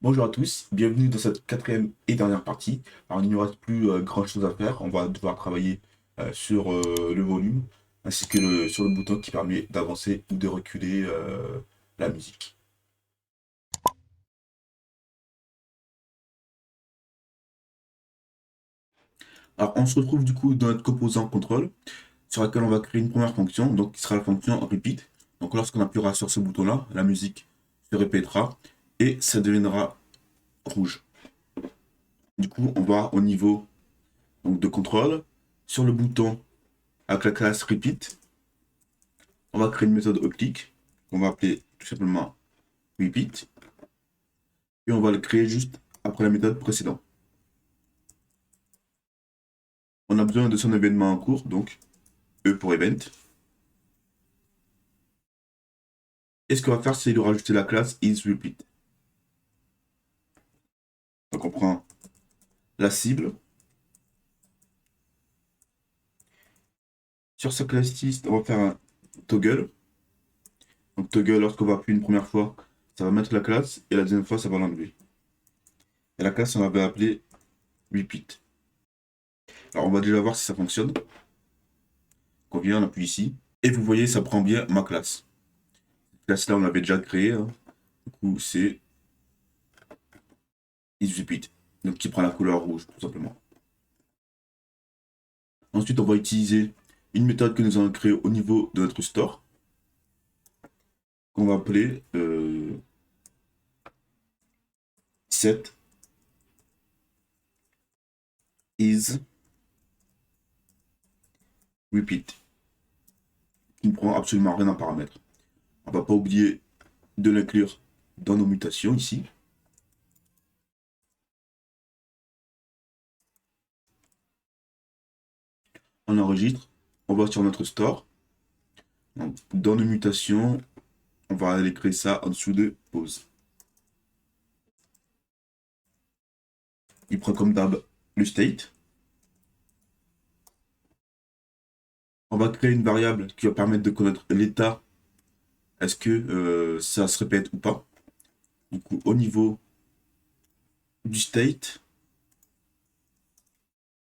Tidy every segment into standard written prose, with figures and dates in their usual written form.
Bonjour à tous, bienvenue dans cette quatrième et dernière partie. Alors il n'y aura plus grand chose à faire, on va devoir travailler sur le volume ainsi que sur le bouton qui permet d'avancer ou de reculer la musique. Alors on se retrouve du coup dans notre composant contrôle sur laquelle on va créer une première fonction, donc qui sera la fonction repeat. Donc lorsqu'on appuiera sur ce bouton-là, la musique se répétera et ça deviendra rouge. Du coup on va au niveau donc, de contrôle, sur le bouton avec la classe repeat. On va créer une méthode click qu'on va appeler tout simplement repeat et on va le créer juste après la méthode précédente. On a besoin de son événement en cours, donc E pour event. Et ce qu'on va faire, c'est de rajouter la classe isRepeat. Donc on prend la cible. Sur ce classe list, on va faire un toggle. Donc toggle, lorsqu'on va appuyer une première fois, ça va mettre la classe et la deuxième fois, ça va l'enlever. Et la classe, on va appeler repeat. Alors on va déjà voir si ça fonctionne. On vient, on appuie ici. Et vous voyez, ça prend bien ma classe. Cette classe-là, on l'avait déjà créée. Hein. Du coup, c'est isRepeat. Donc qui prend la couleur rouge, tout simplement. Ensuite, on va utiliser une méthode que nous allons créer au niveau de notre store, qu'on va appeler set is repeat, qui ne prend absolument rien en paramètre. On ne va pas oublier de l'inclure dans nos mutations ici. On enregistre, on va sur notre store. Donc, dans nos mutations, on va aller créer ça en dessous de pause. Il prend comme d'hab le state. On va créer une variable qui va permettre de connaître l'état. Est-ce que ça se répète ou pas. Du coup, au niveau du state,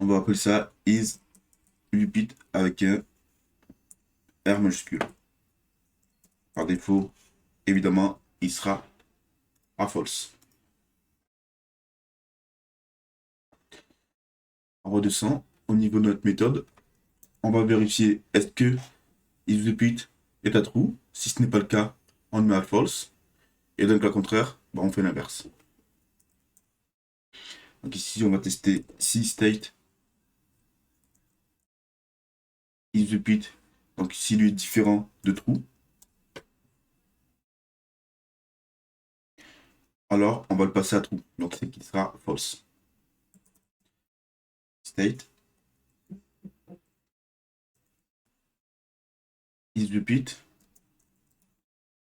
on va appeler ça is repeat avec un R majuscule. Par défaut, évidemment, il sera à false. On redescend au niveau de notre méthode. On va vérifier est-ce que isRepeat est à true. Si ce n'est pas le cas, on le met à false. Et dans le cas contraire, bah, on fait l'inverse. Donc ici, on va tester si state isRepeat. Donc si lui est différent de true, alors on va le passer à true. Donc c'est qu'il sera false. State isRepeat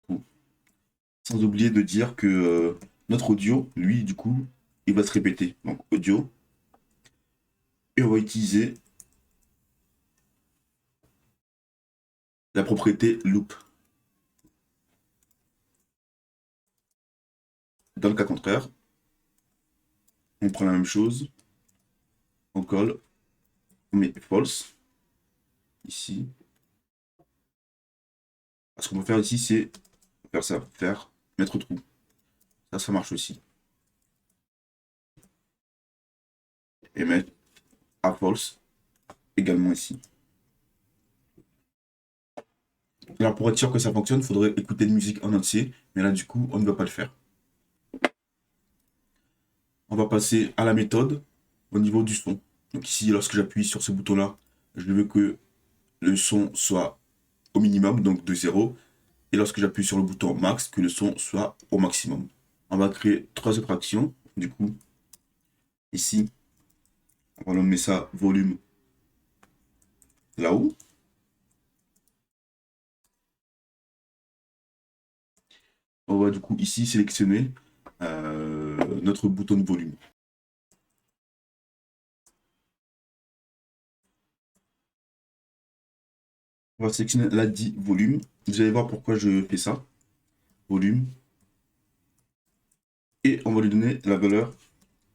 true. Sans oublier de dire que notre audio, lui, du coup, il va se répéter. Donc audio. Et on va utiliser la propriété loop. Dans le cas contraire, on prend la même chose, on colle, on met false, ici. Ce qu'on peut faire ici, c'est faire ça, mettre trou. Ça marche aussi. Et mettre à false également ici. Alors pour être sûr que ça fonctionne, il faudrait écouter une musique en entier, mais là du coup, on ne va pas le faire. On va passer à la méthode au niveau du son. Donc ici, lorsque j'appuie sur ce bouton-là, je veux que le son soit au minimum, donc de 0. Et lorsque j'appuie sur le bouton max, que le son soit au maximum. On va créer 3 autres actions. Du coup, ici, on va nommer ça volume là-haut. On va du coup ici sélectionner notre bouton de volume. On va sélectionner l'ADI volume. Vous allez voir pourquoi je fais ça. Volume. et on va lui donner la valeur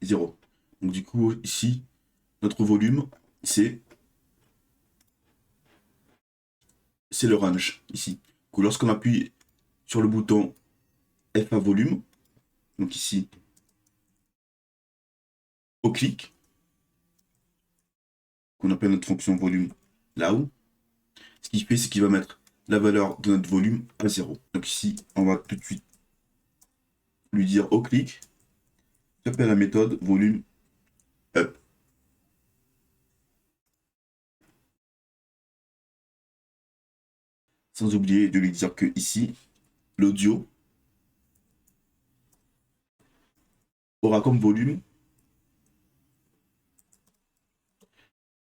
0. Donc du coup, ici, notre volume, c'est le range, ici. Donc, lorsqu'on appuie sur le bouton F à volume, donc ici, au clic, qu'on appelle notre fonction volume là-haut, ce qu'il fait, c'est qu'il va mettre la valeur de notre volume à 0. Donc ici, on va tout de suite lui dire au clic, j'appelle la méthode volume up. Sans oublier de lui dire que ici, l'audio aura comme volume,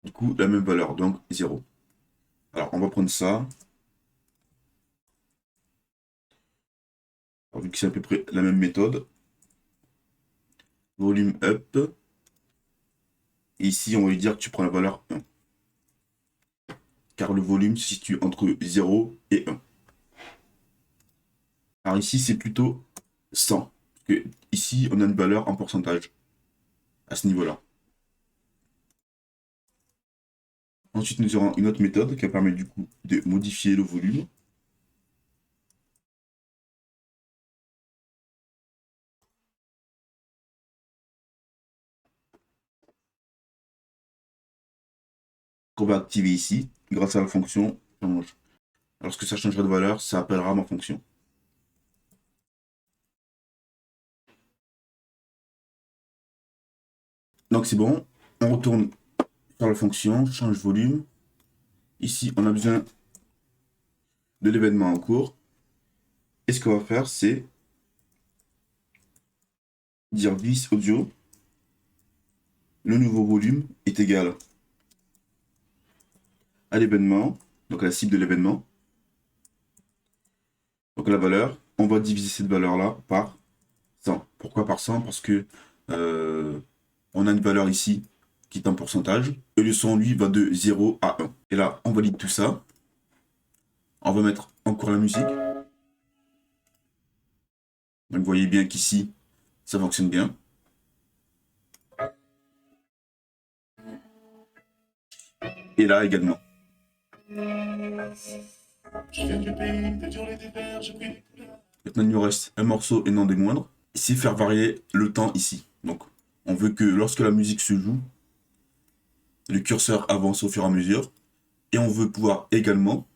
du coup, la même valeur, donc 0. Alors, on va prendre ça. Alors, vu que c'est à peu près la même méthode, volume up. Et ici, on va lui dire que tu prends la valeur 1. Car le volume se situe entre 0 et 1. Alors ici, c'est plutôt 100. Parce que ici, on a une valeur en pourcentage à ce niveau-là. Ensuite, nous aurons une autre méthode qui permet du coup de modifier le volume. Qu'on va activer ici grâce à la fonction change. Lorsque ça changera de valeur, ça appellera ma fonction. Donc c'est bon, on retourne sur la fonction change volume. Ici, on a besoin de l'événement en cours. Et ce qu'on va faire, c'est dire vis audio, le nouveau volume est égal à l'événement, donc à la cible de l'événement. Donc la valeur, on va diviser cette valeur-là par 100. Pourquoi par 100? Parce que on a une valeur ici qui est en pourcentage, et le son, lui, va de 0 à 1. Et là, on valide tout ça. On va mettre encore la musique. Donc vous voyez bien qu'ici, ça fonctionne bien. Et là également. Maintenant, il nous reste un morceau et non des moindres. C'est faire varier le temps ici. Donc, on veut que lorsque la musique se joue, le curseur avance au fur et à mesure. Et on veut pouvoir également,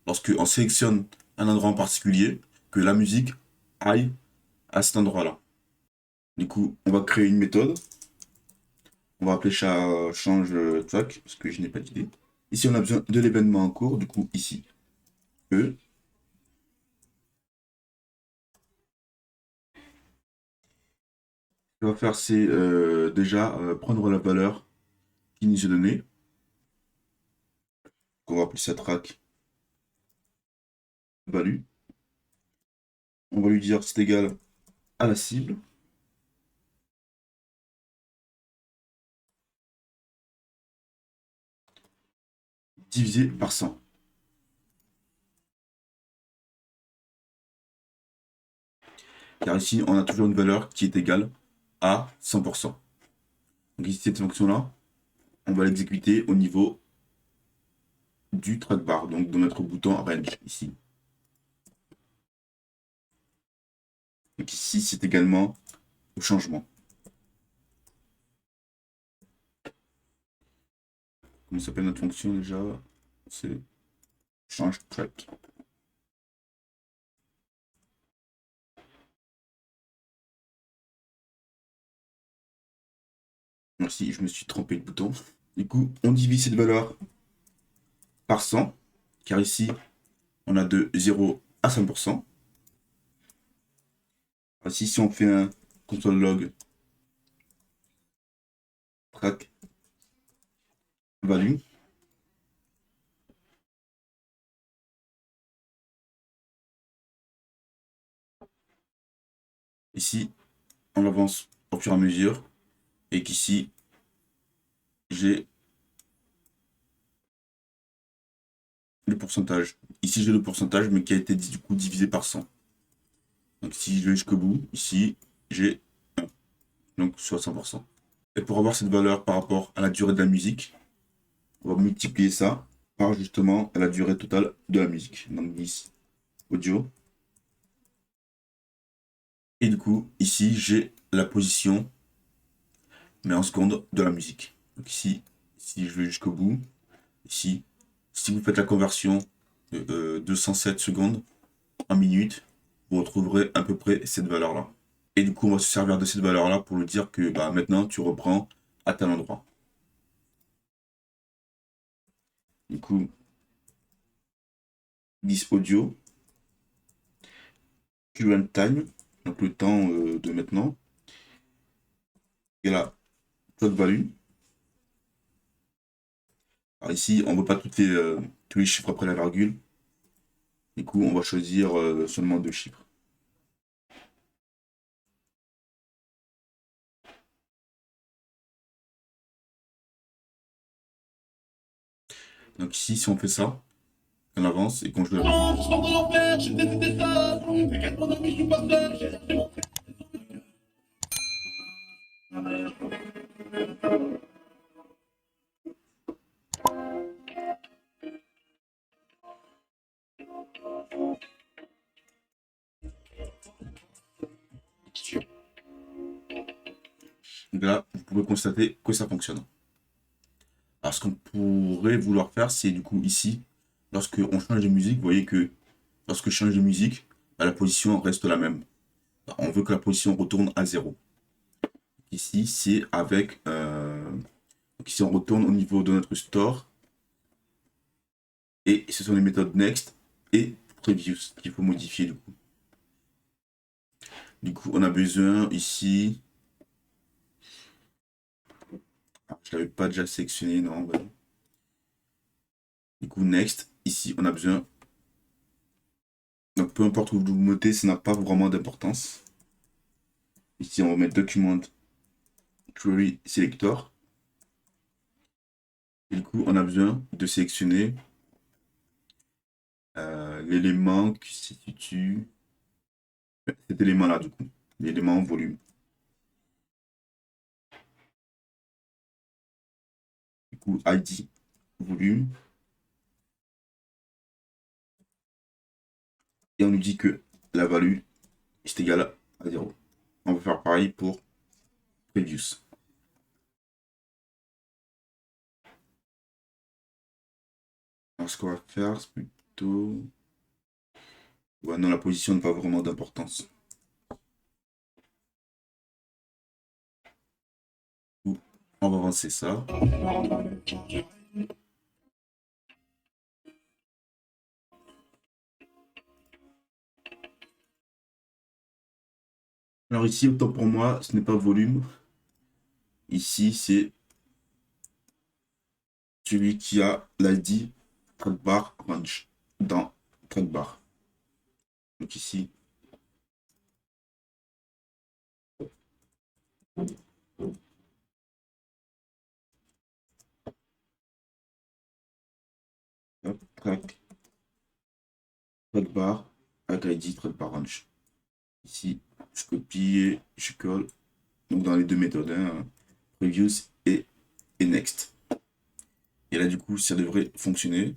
lorsque on sélectionne un endroit en particulier, que la musique aille à cet endroit-là. Du coup, on va créer une méthode. On va appeler change track, parce que je n'ai pas d'idée. Ici, on a besoin de l'événement en cours, du coup, ici, E. Ce qu'on va faire, c'est déjà prendre la valeur qui nous est donnée. On va appeler ça track value. On va lui dire que c'est égal à la cible. Divisé par 100. Car ici, on a toujours une valeur qui est égale à 100%. Donc ici, cette fonction-là, on va l'exécuter au niveau du trackbar, donc de notre bouton range ici. Donc ici, c'est également au changement. Comment s'appelle notre fonction déjà? C'est change track. Merci, je me suis trompé de bouton. Du coup, on divise cette valeur par 100, car ici, on a de 0 à 100%. Ici, si on fait un console log track value, ici, on avance au fur et à mesure, et qu'ici, j'ai le pourcentage. Ici, j'ai le pourcentage, mais qui a été du coup divisé par 100. Donc si je vais jusqu'au bout, ici, j'ai donc soit 100%. Et pour avoir cette valeur par rapport à la durée de la musique, on va multiplier ça par justement la durée totale de la musique. Donc 10 audio. Et du coup, ici, j'ai la position, mais en secondes, de la musique. Donc ici, si je vais jusqu'au bout, ici, si vous faites la conversion de 207 secondes en minutes, vous retrouverez à peu près cette valeur-là. Et du coup, on va se servir de cette valeur-là pour lui dire que bah, maintenant, tu reprends à tel endroit. Du coup, 10 audio, current time, donc le temps de maintenant, et là, clock value. Alors ici, on ne veut pas tous les chiffres après la virgule. Du coup, on va choisir seulement deux chiffres. Donc ici, si on fait ça, on avance et qu'on joue la musique. Donc là, vous pouvez constater que ça fonctionne. Alors, ce qu'on pourrait vouloir faire, c'est du coup ici, lorsque on change de musique, vous voyez que lorsque je change de musique, bah, la position reste la même. On veut que la position retourne à 0. Ici, c'est avec... donc ici, on retourne au niveau de notre store. Et ce sont les méthodes next et previous qu'il faut modifier du coup. Du coup, on a besoin ici... Ah, je ne l'avais pas déjà sélectionné, non. Ouais. Du coup, next, ici, on a besoin... Donc, peu importe où vous mettez, ça n'a pas vraiment d'importance. Ici, on va mettre document query selector. Et du coup, on a besoin de sélectionner l'élément qui se situe... Cet élément-là, du coup. L'élément volume. Du coup, ID, volume. Et on nous dit que la value est égale à 0. On va faire pareil pour previous. Alors, ce qu'on va faire, c'est plutôt... Ouais, non, la position n'a pas vraiment d'importance. On va avancer ça. Alors ici, autant pour moi, ce n'est pas volume. Ici, c'est celui qui a l'ID trackbar range dans trackbar. Donc ici, hop, trackbar avec l'ID trackbar range. Ici, je copie et je colle. Donc dans les deux méthodes, hein, previous et next. Et là, du coup, ça devrait fonctionner.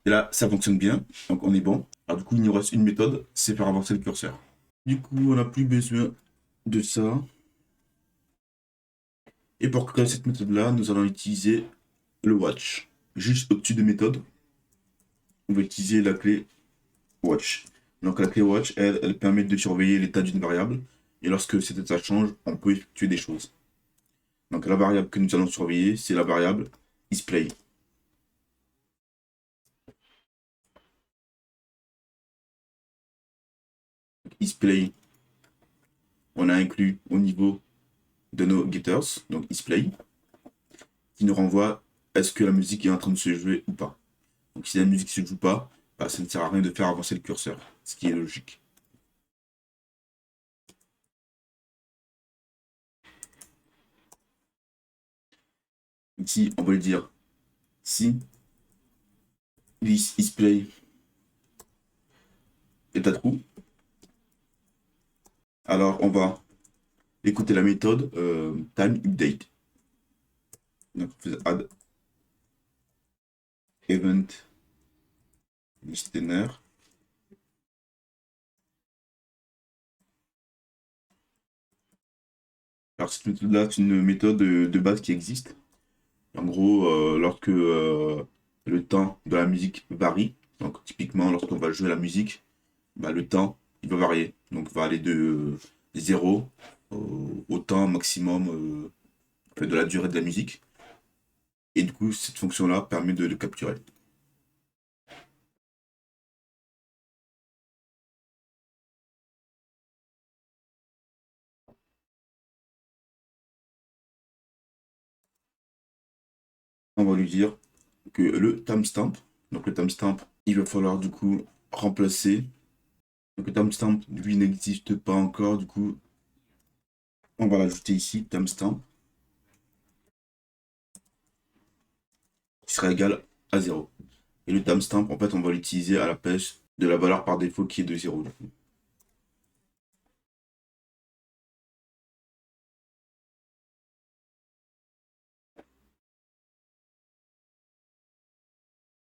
Et là, ça fonctionne bien, donc on est bon. Alors du coup, il nous reste une méthode, c'est faire avancer le curseur. Du coup, on n'a plus besoin de ça. Et pour créer cette méthode-là, nous allons utiliser le watch. Juste au-dessus de méthode, on va utiliser la clé watch. Donc la clé watch, elle permet de surveiller l'état d'une variable. Et lorsque cet état change, on peut effectuer des choses. Donc la variable que nous allons surveiller, c'est la variable display. Display, on a inclus au niveau de nos getters, donc display, qui nous renvoie est-ce que la musique est en train de se jouer ou pas. Donc si la musique ne se joue pas, bah, ça ne sert à rien de faire avancer le curseur, ce qui est logique. Ici, on va lui dire si display état true. Alors, on va écouter la méthode time update. Donc, on fait add event listener. Alors, cette méthode-là, c'est une méthode de base qui existe. En gros, lorsque le temps de la musique varie, donc typiquement lorsqu'on va jouer la musique, bah, le temps il va varier. Donc, il va aller de 0 au temps maximum de la durée de la musique. Et du coup, cette fonction-là permet de le capturer. On va lui dire que le timestamp, donc le timestamp, il va falloir du coup remplacer. Donc le timestamp, lui, n'existe pas encore, du coup, on va l'ajouter ici, timestamp, qui sera égal à 0. Et le timestamp, en fait, on va l'utiliser à la place de la valeur par défaut qui est de 0.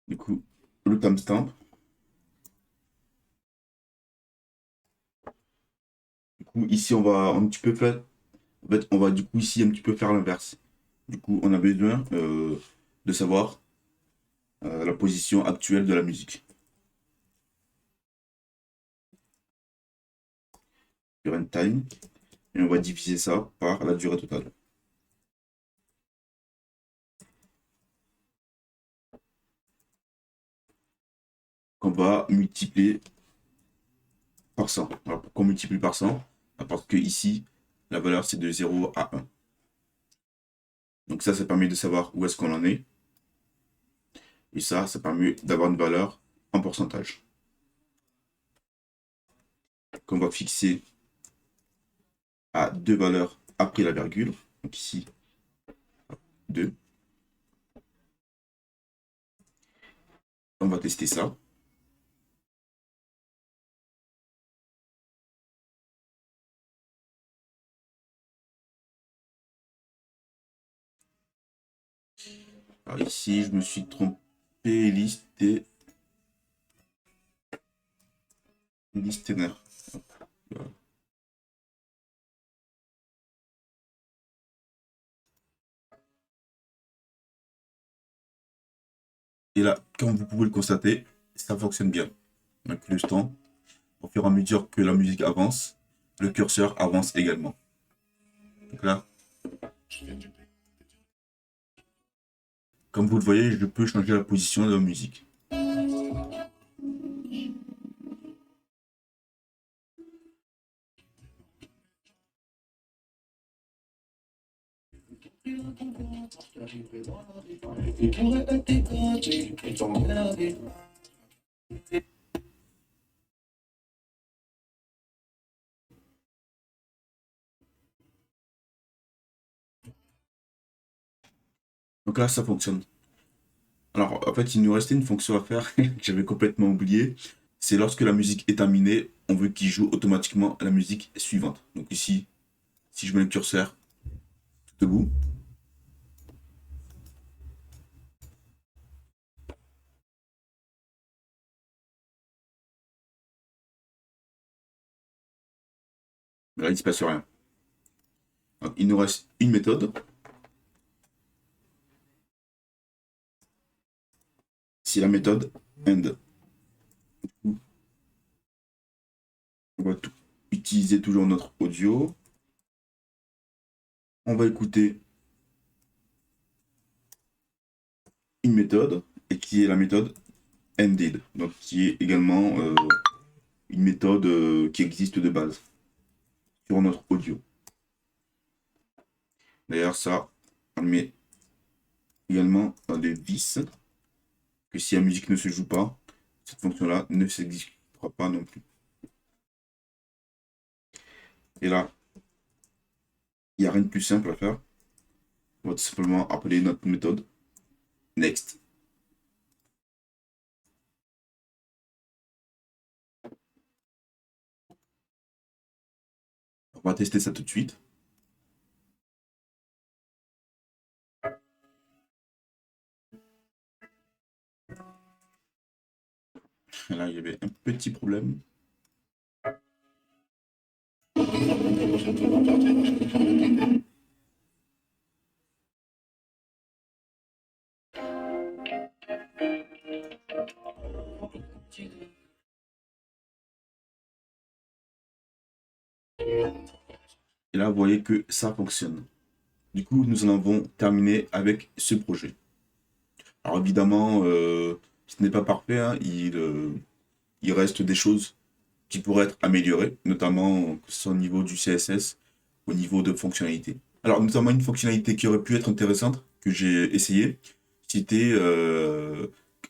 Du coup, le timestamp, du coup, ici, on va un petit peu faire, en fait, on va du coup ici un petit peu faire l'inverse. Du coup, on a besoin de savoir la position actuelle de la musique. Current time, et on va diviser ça par la durée totale. Qu'on va multiplier par 100. Alors pourquoi on multiplie par 100? Parce que ici, la valeur c'est de 0 à 1. Donc ça permet de savoir où est-ce qu'on en est. Et ça permet d'avoir une valeur en pourcentage. Qu'on va fixer à deux valeurs après la virgule. Donc ici, 2. On va tester ça. Alors ici, je me suis trompé. Listener. Voilà. Et là, comme vous pouvez le constater, ça fonctionne bien. Donc le temps, au fur et à mesure que la musique avance, le curseur avance également. Donc là, comme vous le voyez, je peux changer la position de la musique. Donc là, ça fonctionne. Alors, en fait, il nous restait une fonction à faire que j'avais complètement oublié. C'est lorsque la musique est terminée, on veut qu'il joue automatiquement la musique suivante. Donc ici, si je mets le curseur tout debout, là, il ne se passe rien. Donc, il nous reste une méthode. C'est la méthode end. On va utiliser toujours notre audio. On va écouter une méthode, et qui est la méthode ended. Donc, qui est également une méthode qui existe de base sur notre audio. D'ailleurs, ça, on le met également dans des vis, que si la musique ne se joue pas, cette fonction-là ne s'exécutera pas non plus. Et là, il n'y a rien de plus simple à faire. On va tout simplement appeler notre méthode next. On va tester ça tout de suite. Là, il y avait un petit problème. Et là, vous voyez que ça fonctionne. Du coup, nous en avons terminé avec ce projet. Alors évidemment, ce n'est pas parfait, hein. Il reste des choses qui pourraient être améliorées, notamment que ce soit au niveau du CSS, au niveau de fonctionnalités. Alors notamment une fonctionnalité qui aurait pu être intéressante, que j'ai essayé, c'était,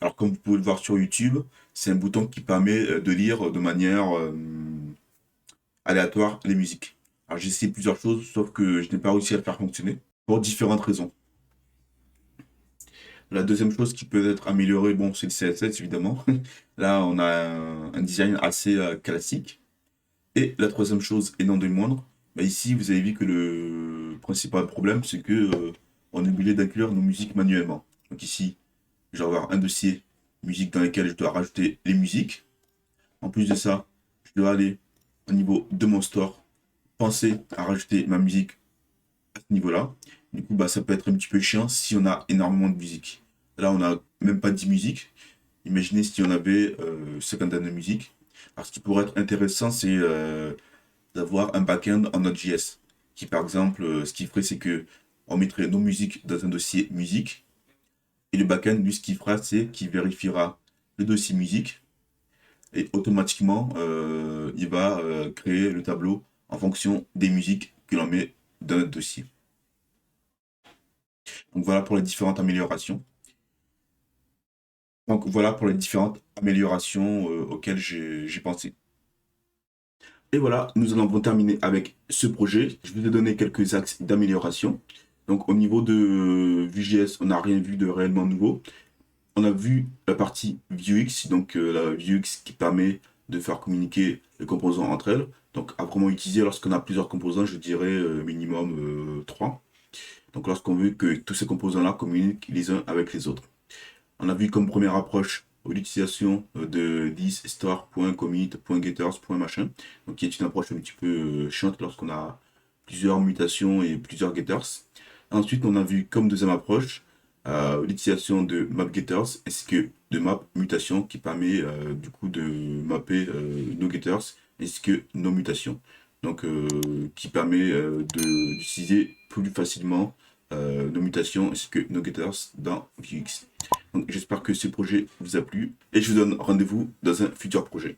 alors comme vous pouvez le voir sur YouTube, c'est un bouton qui permet de lire de manière aléatoire les musiques. Alors j'ai essayé plusieurs choses, sauf que je n'ai pas réussi à le faire fonctionner, pour différentes raisons. La deuxième chose qui peut être améliorée, bon, c'est le CSS évidemment. Là, on a un design assez classique. Et la troisième chose, et non des moindres, bah ici, vous avez vu que le principal problème, c'est que on est obligé d'inclure nos musiques manuellement. Donc ici, je vais avoir un dossier musique dans lequel je dois rajouter les musiques. En plus de ça, je dois aller au niveau de mon store, penser à rajouter ma musique à ce niveau-là. Du coup, bah, ça peut être un petit peu chiant si on a énormément de musique. Là, on n'a même pas 10 musiques. Imaginez si on avait 50 de musique. Alors, ce qui pourrait être intéressant, c'est d'avoir un back-end en Node.js. Qui, par exemple, ce qu'il ferait, c'est que on mettrait nos musiques dans un dossier musique. Et le back-end, lui, ce qu'il fera, c'est qu'il vérifiera le dossier musique. Et automatiquement, il va créer le tableau en fonction des musiques que l'on met dans notre dossier. Donc voilà pour les différentes améliorations. Donc voilà pour les différentes améliorations auxquelles j'ai pensé. Et voilà, nous en avons terminé avec ce projet. Je vous ai donné quelques axes d'amélioration. Donc au niveau de Vue.js, on n'a rien vu de réellement nouveau. On a vu la partie Vuex, donc la Vuex qui permet de faire communiquer les composants entre elles. Donc à vraiment utiliser lorsqu'on a plusieurs composants, je dirais minimum 3. Donc lorsqu'on veut que tous ces composants-là communiquent les uns avec les autres. On a vu comme première approche l'utilisation de this store.commit.getters.machin, donc qui est une approche un petit peu chiante lorsqu'on a plusieurs mutations et plusieurs getters. Ensuite, on a vu comme deuxième approche l'utilisation de mapGetters ainsi que de map mutation qui permet du coup de mapper nos getters ainsi que nos mutations. Donc qui permet d'utiliser plus facilement nos mutations ainsi que nos getters dans Vuex. Donc j'espère que ce projet vous a plu et je vous donne rendez-vous dans un futur projet.